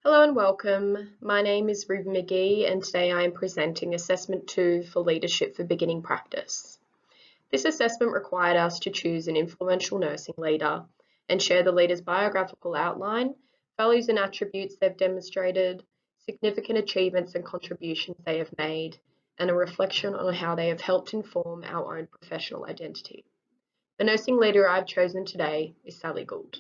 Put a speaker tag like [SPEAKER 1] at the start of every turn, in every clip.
[SPEAKER 1] Hello and welcome. My name is Ruby McGee and today I am presenting Assessment 2 for Leadership for Beginning Practice. This assessment required us to choose an influential nursing leader and share the leader's biographical outline, values and attributes they've demonstrated, significant achievements and contributions they have made, and a reflection on how they have helped inform our own professional identity. The nursing leader I've chosen today is Sally Goold.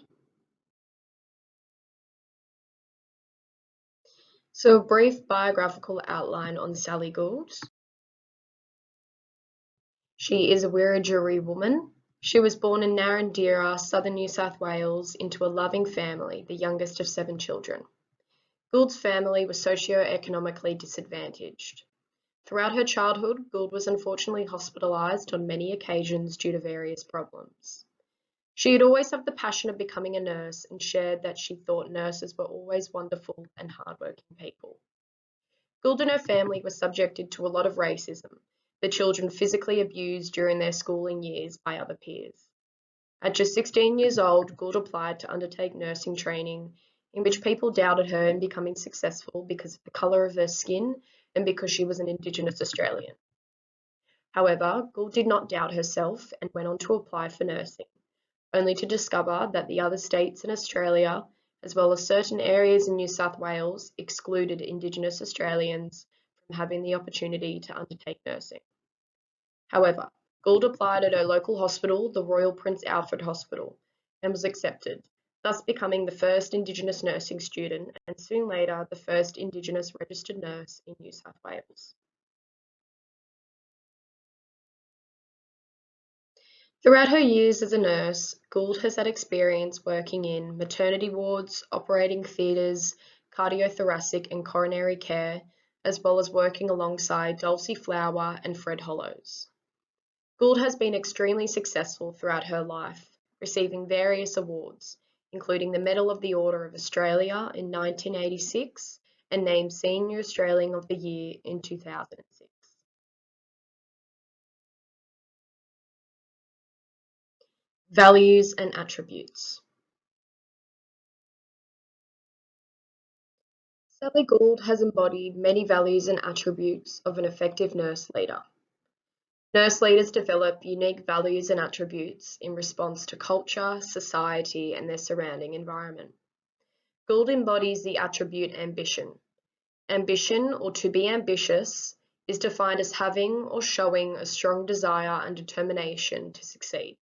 [SPEAKER 1] So a brief biographical outline on Sally Goold. She is a Wiradjuri woman. She was born in Narrandera, southern New South Wales, into a loving family, the youngest of 7 children. Gould's family was socio-economically disadvantaged. Throughout her childhood, Gould was unfortunately hospitalised on many occasions due to various problems. She had always had the passion of becoming a nurse and shared that she thought nurses were always wonderful and hardworking people. Gould and her family were subjected to a lot of racism, the children physically abused during their schooling years by other peers. At just 16 years old, Gould applied to undertake nursing training, in which people doubted her in becoming successful because of the colour of her skin and because she was an Indigenous Australian. However, Gould did not doubt herself and went on to apply for nursing, only to discover that the other states in Australia, as well as certain areas in New South Wales, excluded Indigenous Australians from having the opportunity to undertake nursing. However, Gould applied at her local hospital, the Royal Prince Alfred Hospital, and was accepted, thus becoming the first Indigenous nursing student and soon later the first Indigenous registered nurse in New South Wales. Throughout her years as a nurse, Gould has had experience working in maternity wards, operating theatres, cardiothoracic and coronary care, as well as working alongside Dulcie Flower and Fred Hollows. Gould has been extremely successful throughout her life, receiving various awards, including the Medal of the Order of Australia in 1986 and named Senior Australian of the Year in 2006. Values and attributes. Sally Gould has embodied many values and attributes of an effective nurse leader. Nurse leaders develop unique values and attributes in response to culture, society, and their surrounding environment. Gould embodies the attribute ambition. Ambition, or to be ambitious, is defined as having or showing a strong desire and determination to succeed.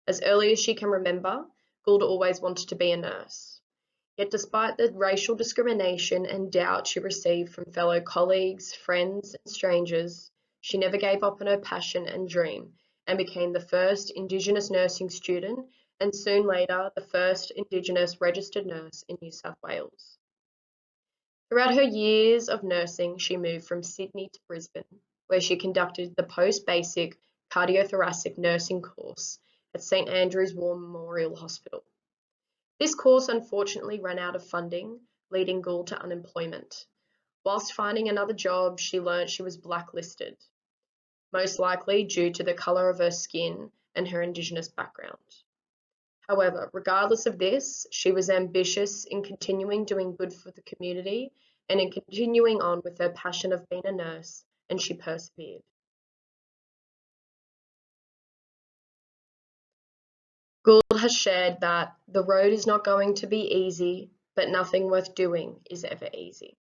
[SPEAKER 1] As early as she can remember, Gould always wanted to be a nurse. Yet despite the racial discrimination and doubt she received from fellow colleagues, friends, and strangers, she never gave up on her passion and dream and became the first Indigenous nursing student and soon later the first Indigenous registered nurse in New South Wales. Throughout her years of nursing, she moved from Sydney to Brisbane, where she conducted the post-basic cardiothoracic nursing course at St Andrew's War Memorial Hospital. This course unfortunately ran out of funding, leading Gould to unemployment. Whilst finding another job, she learnt she was blacklisted, most likely due to the colour of her skin and her Indigenous background. However, regardless of this, she was ambitious in continuing doing good for the community and in continuing on with her passion of being a nurse, and she persevered. Gould has shared that the road is not going to be easy, but nothing worth doing is ever easy.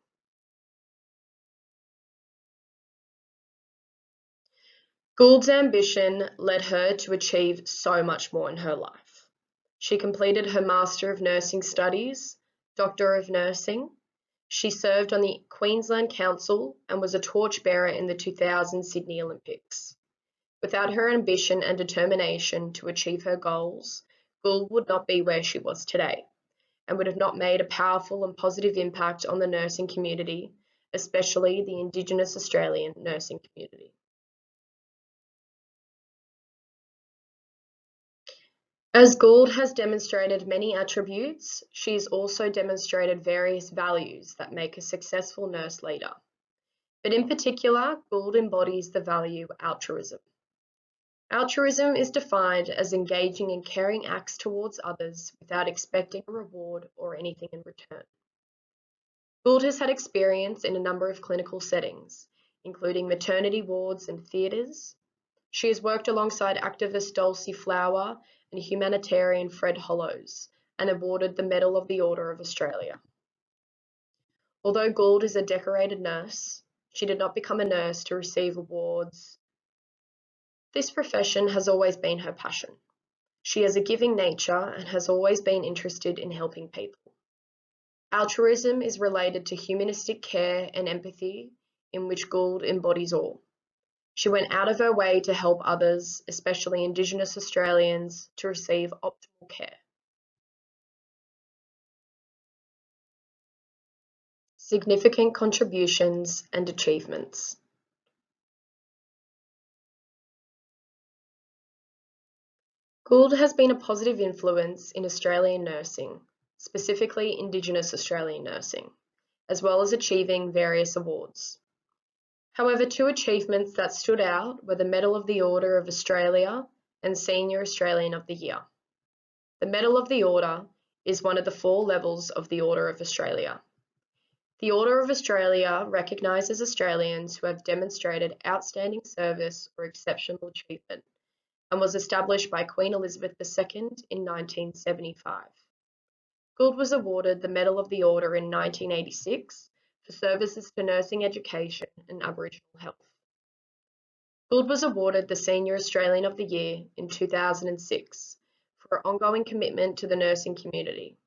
[SPEAKER 1] Gould's ambition led her to achieve so much more in her life. She completed her Master of Nursing Studies, Doctor of Nursing. She served on the Queensland Council and was a torchbearer in the 2000 Sydney Olympics. Without her ambition and determination to achieve her goals, Gould would not be where she was today and would have not made a powerful and positive impact on the nursing community, especially the Indigenous Australian nursing community. As Gould has demonstrated many attributes, she has also demonstrated various values that make a successful nurse leader. But in particular, Gould embodies the value altruism. Altruism is defined as engaging in caring acts towards others without expecting a reward or anything in return. Goold has had experience in a number of clinical settings, including maternity wards and theatres. She has worked alongside activist Dulcie Flower and humanitarian Fred Hollows, and awarded the Medal of the Order of Australia. Although Goold is a decorated nurse, she did not become a nurse to receive awards. This profession has always been her passion. She has a giving nature and has always been interested in helping people. Altruism is related to humanistic care and empathy, in which Goold embodies all. She went out of her way to help others, especially Indigenous Australians, to receive optimal care. Significant contributions and achievements. Goold has been a positive influence in Australian nursing, specifically Indigenous Australian nursing, as well as achieving various awards. However, two achievements that stood out were the Medal of the Order of Australia and Senior Australian of the Year. The Medal of the Order is one of the 4 levels of the Order of Australia. The Order of Australia recognises Australians who have demonstrated outstanding service or exceptional achievement, and was established by Queen Elizabeth II in 1975. Goold was awarded the Medal of the Order in 1986 for services to nursing education and Aboriginal health. Goold was awarded the Senior Australian of the Year in 2006 for her ongoing commitment to the nursing community.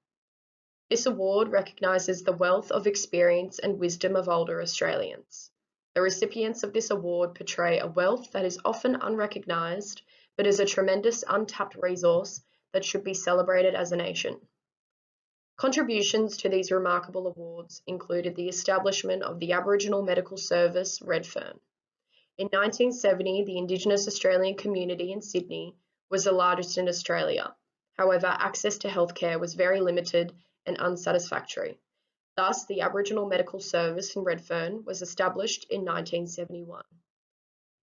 [SPEAKER 1] This award recognises the wealth of experience and wisdom of older Australians. The recipients of this award portray a wealth that is often unrecognised, but is a tremendous untapped resource that should be celebrated as a nation. Contributions to these remarkable awards included the establishment of the Aboriginal Medical Service, Redfern. In 1970, the Indigenous Australian community in Sydney was the largest in Australia. However, access to healthcare was very limited and unsatisfactory. Thus, the Aboriginal Medical Service in Redfern was established in 1971.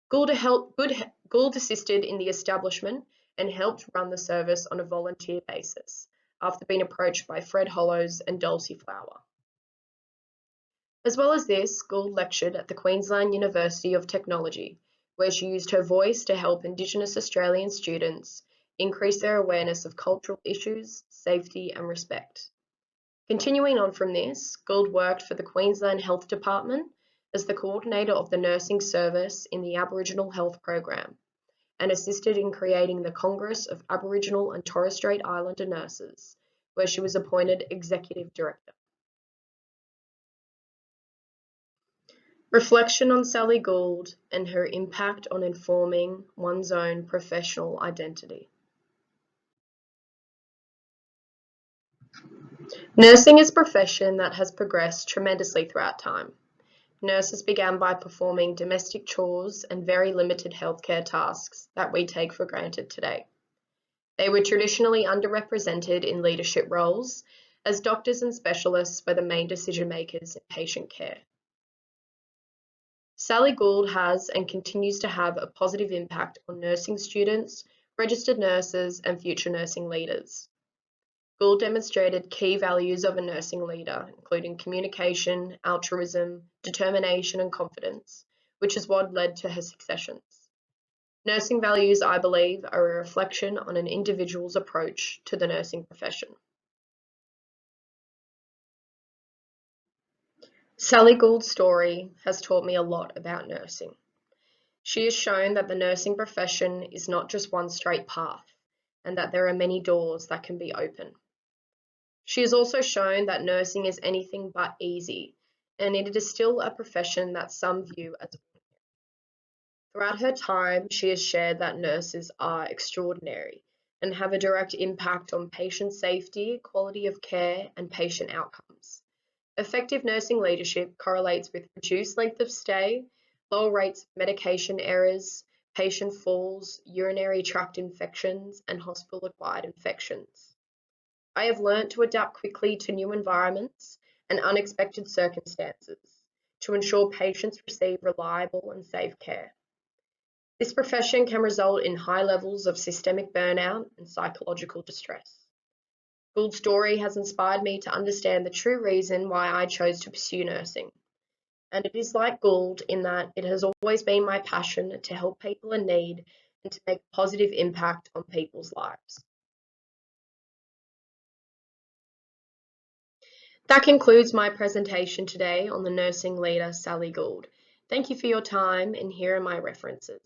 [SPEAKER 1] Goold assisted in the establishment and helped run the service on a volunteer basis, after being approached by Fred Hollows and Dulcie Flower. As well as this, Goold lectured at the Queensland University of Technology, where she used her voice to help Indigenous Australian students increase their awareness of cultural issues, safety and respect. Continuing on from this, Goold worked for the Queensland Health Department as the coordinator of the nursing service in the Aboriginal Health Program, and assisted in creating the Congress of Aboriginal and Torres Strait Islander Nurses, where she was appointed Executive Director. Reflection on Sally Goold and her impact on informing one's own professional identity. Nursing is a profession that has progressed tremendously throughout time. Nurses began by performing domestic chores and very limited healthcare tasks that we take for granted today. They were traditionally underrepresented in leadership roles, as doctors and specialists were the main decision makers in patient care. Sally Goold has and continues to have a positive impact on nursing students, registered nurses, and future nursing leaders. Goold demonstrated key values of a nursing leader, including communication, altruism, determination, and confidence, which is what led to her successions. Nursing values, I believe, are a reflection on an individual's approach to the nursing profession. Sally Gould's story has taught me a lot about nursing. She has shown that the nursing profession is not just one straight path, and that there are many doors that can be open. She has also shown that nursing is anything but easy, and it is still a profession that some view as ordinary. Throughout her time, she has shared that nurses are extraordinary and have a direct impact on patient safety, quality of care, and patient outcomes. Effective nursing leadership correlates with reduced length of stay, lower rates of medication errors, patient falls, urinary tract infections, and hospital-acquired infections. I have learnt to adapt quickly to new environments and unexpected circumstances to ensure patients receive reliable and safe care. This profession can result in high levels of systemic burnout and psychological distress. Gould's story has inspired me to understand the true reason why I chose to pursue nursing. And it is like Gould in that it has always been my passion to help people in need and to make a positive impact on people's lives. That concludes my presentation today on the nursing leader, Sally Gould. Thank you for your time, and here are my references.